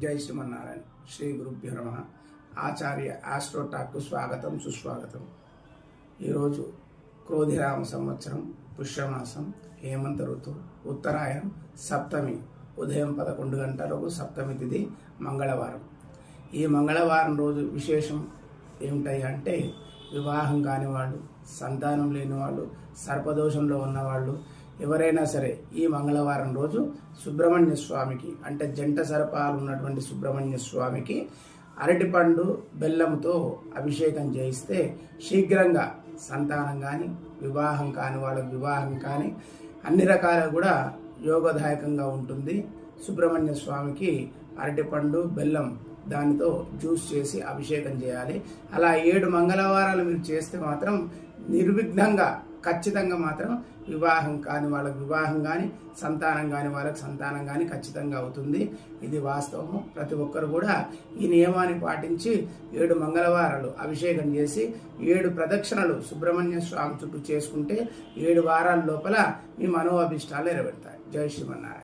జై శ్రీమన్నారాయణ. శ్రీ గురుభ్యో నమః. ఆచార్య ఆస్ట్రోటాక్కు స్వాగతం, సుస్వాగతం. ఈరోజు క్రోధిరామ సంవత్సరం, పుష్యమాసం, హేమంత ఋతువు, ఉత్తరాయణం, సప్తమి, ఉదయం 11 గంటలకు సప్తమి తిథి, మంగళవారం. ఈ మంగళవారం రోజు విశేషం ఏమిటాయి అంటే, వివాహం కాని వాళ్ళు, సంతానం లేని వాళ్ళు, సర్పదోషంలో ఉన్నవాళ్ళు ఎవరైనా సరే ఈ మంగళవారం రోజు సుబ్రహ్మణ్య స్వామికి, అంటే జంట సర్పాలు ఉన్నటువంటి సుబ్రహ్మణ్య స్వామికి అరటిపండు బెల్లంతో అభిషేకం చేయిస్తే శీఘ్రంగా సంతానం కానీ, వివాహం కాని వాళ్ళకి వివాహం కానీ అన్ని రకాలుగా కూడా యోగదాయకంగా ఉంటుంది. సుబ్రహ్మణ్య స్వామికి అరటిపండు బెల్లం దానితో జ్యూస్ చేసి అభిషేకం చేయాలి. అలా 7 మంగళవారాలు మీరు చేస్తే మాత్రం నిర్విఘ్నంగా, ఖచ్చితంగా మాత్రం వివాహం కాని వాళ్ళకి వివాహం కానీ, సంతానం కాని వాళ్ళకి సంతానం కానీ ఖచ్చితంగా అవుతుంది. ఇది వాస్తవము. ప్రతి ఒక్కరు కూడా ఈ నియమాన్ని పాటించి 7 మంగళవారాలు అభిషేకం చేసి 7 ప్రదక్షిణలు సుబ్రహ్మణ్య స్వామి చుట్టూ చేసుకుంటే 7 వారాల లోపల మీ మనోఅభిష్టాలు నెరవేరుతాయి. జై శ్రీమన్నారాయణ.